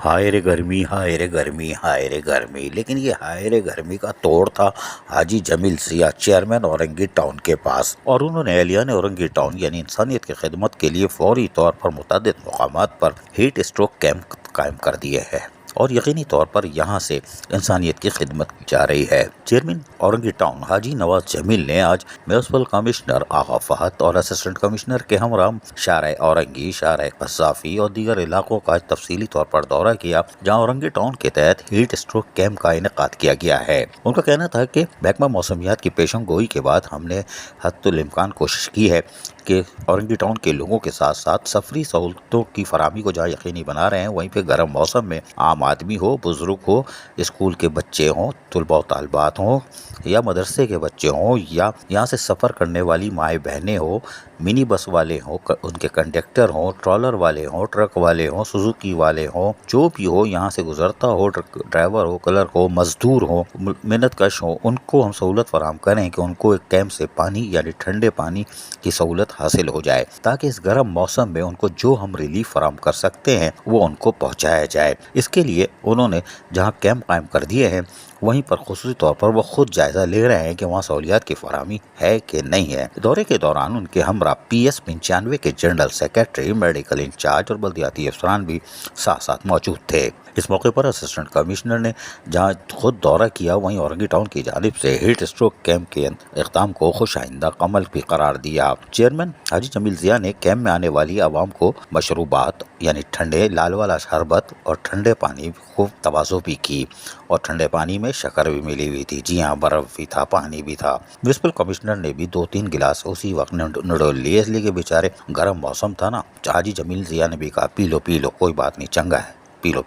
हाय रे गर्मी, हाय रे गर्मी, हाय रे गर्मी। लेकिन ये हाय रे गर्मी का तोड़ था हाजी जमील सिया, चेयरमैन औरंगी टाउन के पास। और उन्होंने एहलियान औरंगी टाउन यानी इंसानियत की खिदमत के लिए फौरी तौर पर मुतअद्दिद मुकामात पर हीट स्ट्रोक कैंप कायम कर दिए हैं और यकीनी तौर पर यहाँ से इंसानियत की खिदमत की जा रही है। चेयरमैन औरंगी टाउन हाजी नवाज जमील ने आज म्यूनिसिपल कमिश्नर आगा फहद और असिस्टेंट कमिश्नर के हमराम शारा औरंगी, शारा कसाफी और दीगर इलाकों का तफसीली तौर पर दौरा किया, जहाँ औरंगी टाउन के तहत हीट स्ट्रोक कैंप का इनेकाद किया गया है। उनका कहना था कि महकमा मौसमियात की पेशन गोई के बाद हमने हद्दुल इम्कान कोशिश की है कि औरंगी टाउन के लोगों के साथ साथ सफरी सहूलतों की फराहमी को जहाँ यकीनी बना रहे हैं, वहीं पे गर्म मौसम में आम आदमी हो, बुजुर्ग हो, स्कूल के बच्चे हों, तलबा तालबात हों या मदरसे के बच्चे हों या यहाँ से सफ़र करने वाली माएँ बहनें हो, मिनी बस वाले हों, उनके कंडक्टर हों, ट्रॉलर वाले हों, ट्रक वाले हों, सुजुकी वाले हों, जो भी हो यहाँ से गुजरता हो, ड्राइवर हो, क्लर्क हो, मजदूर हो, मेहनत कश हो, उनको हम सहूलत फराहम करें कि उनको एक कैंप से पानी यानी ठंडे पानी की सहूलत हासिल हो जाए, ताकि इस गर्म मौसम में उनको जो हम रिलीफ फराहम कर सकते हैं वो उनको पहुँचाया जाए। इसके लिए उन्होंने जहाँ कैंप कायम कर दिए हैं वहीं पर खुसूसी तौर पर वो खुद जायजा ले रहे हैं कि वहाँ सहूलियात की फराहमी है कि नहीं है। दौरे के दौरान उनके हमरा PS 95 के जनरल सेक्रेटरी, मेडिकल इंचार्ज और बल्दियाती अफसरान भी साथ साथ मौजूद थे। इस मौके पर असिस्टेंट कमिश्नर ने जहां खुद दौरा किया, वहीं औरंगी टाउन की जानिब से हीट स्ट्रोक कैंप के इक़दाम को खुश आइंदा अमल भी करार दिया। चेयरमैन हाजी जमील जिया ने कैंप में आने वाली आवाम को मशरूबात यानी ठंडे लाल वाला शरबत और ठंडे पानी को तवाज़ो भी की और ठंडे पानी में शक्कर भी मिली हुई थी। जी हाँ, बर्फ भी था, पानी भी था। म्यूनिसिपल कमिश्नर ने भी 2-3 गिलास उसी वक्त निडोल लिए, इसलिए कि बेचारे गर्म मौसम था ना। हाजी जमील जिया ने भी कहा पी लो कोई बात नहीं, चंगा है, P low.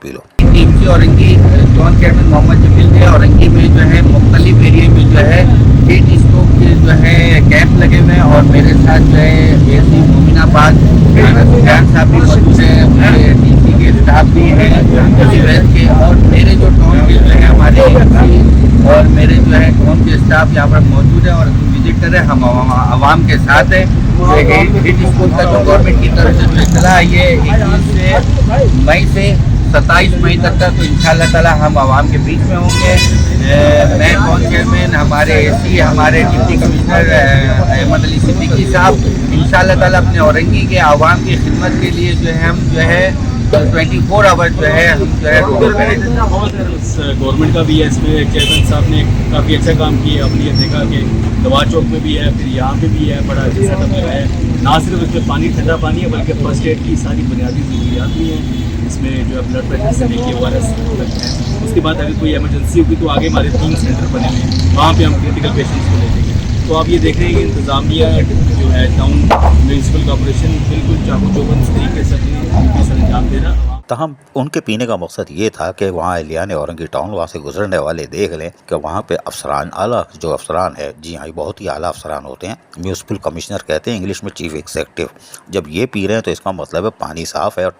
Orangi town chairman Mohammad Jameel ने औरंगी में जो है मुख्तलिफ एरिया में जो है हीट स्ट्रोक के जो है कैंप लगे हुए हैं और मेरे साथ जो है एसी मोमिनाबाद सुजान साहब भी मौजूद है, मेरे DC के स्टाफ भी हैं के, और मेरे जो टाउन के जो है हमारे और मेरे जो है टाउन के स्टाफ यहाँ पर मौजूद है और विजिटर है। हम आवाम के साथ हैं। हीट स्ट्रोक का जो गवर्नमेंट की तरफ से जो इतला है ये 21 मई से 27 मई तक का, तो इंशाल्लाह ताला हम आवाम के बीच में होंगे। मैं टाउन चेयरमैन, हमारे AC, हमारे डिप्टी कमिश्नर अहमद अली सिद्दीकी साहब इंशाल्लाह ताला अपने औरंगी के आवाम की खिदमत के लिए जो है हम जो है 24 आवर जो है हम जो है रोड पर गवर्नमेंट का भी है। इसमें चेयरमैन साहब ने काफ़ी अच्छा काम किया। अपनी ये देखा कि दवा चौक में भी है, फिर यहाँ पे भी है, बड़ा अच्छा सेटअप लगा है। ना सिर्फ इसमें पानी ठंडा पानी है बल्कि फर्स्ट एड की सारी बुनियादी ज़रूरियात भी हैं। इसमें जो है ब्लड प्रेशर से लेके ORS लगते हैं। उसके बाद अगर कोई इमरजेंसी होगी तो आगे हमारे 3 सेंटर बने हुए हैं, वहाँ पे हम क्रिटिकल पेशेंट्स को ले जाएंगे। तो आप ये देख रहे हैं कि इंतज़ामिया जो है टाउन म्यूनसिपल कॉर्पोरेशन बिल्कुल चाकू चौबंद तरीके से अपनी सर अंजाम दे रहा। तहम उनके पीने का मकसद ये था कि वहाँ एहलियान औरंगी टाउन वहाँ से गुजरने वाले देख लें कि वहाँ पे अफसरान, आला जो अफसरान है, जी हाँ, बहुत ही आला अफसरान होते हैं, म्यूनिसिपल कमिश्नर कहते हैं इंग्लिश में चीफ एग्जीक्यूटिव, जब ये पी रहे हैं तो इसका मतलब है पानी साफ़ है और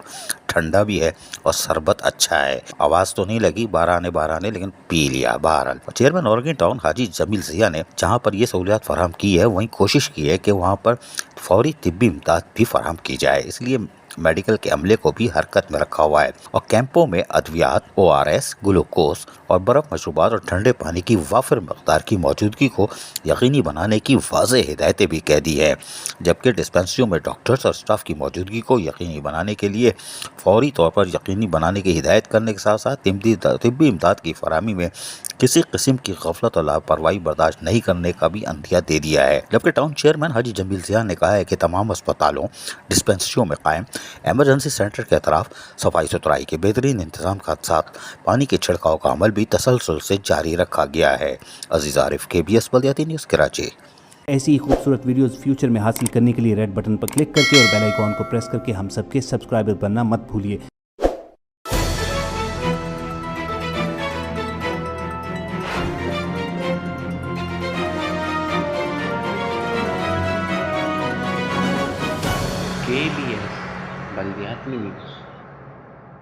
ठंडा भी है और शरबत अच्छा है। आवाज़ तो नहीं लगी बारह ने, लेकिन पी लिया बहरहाल। चेयरमैन औरंगी टाउन हाजी जमील जिया ने जहाँ पर ये सहूलियात फराहम की है, वहीं कोशिश की है कि वहाँ पर फौरी तिब्बी इमदाद भी फराहम की जाए, इसलिए मेडिकल के अमले को भी हरकत में रखा हुआ है और कैंपों में अद्वियात, ORS, ग्लूकोस और बर्फ मशरूबात और ठंडे पानी की वाफिर मकदार की मौजूदगी को यकीनी बनाने की वाज़ेह हिदायतें भी कह दी है। जबकि डिस्पेंसरियों में डॉक्टर्स और स्टाफ की मौजूदगी को यकीनी बनाने के लिए फौरी तौर पर यकीनी बनाने की हिदायत करने के साथ साथ तिब्बी इमदाद की फराहमी में किसी किस्म की गफलत और लापरवाही बर्दाश्त नहीं करने का भी अंदिया दे दिया है। जबकि टाउन चेयरमैन हाजी जमील जिया ने कहा है कि तमाम अस्पतालों, डिस्पेंसरियों में कायम एमरजेंसी सेंटर के अतराफ सफाई सुथराई के बेहतरीन इंतजाम के साथ पानी के छिड़काव का अमल भी तसलसल से जारी रखा गया है। अजीज आरिफ, KBS बल्दियाती न्यूज़, कराची। ऐसी ही खूबसूरत वीडियोस फ्यूचर में हासिल करने के लिए रेड बटन पर क्लिक करके और बेल आइकॉन को प्रेस करके हम सबके सब्सक्राइबर बनना मत भूलिए। KBS बल्दियाती न्यूज़।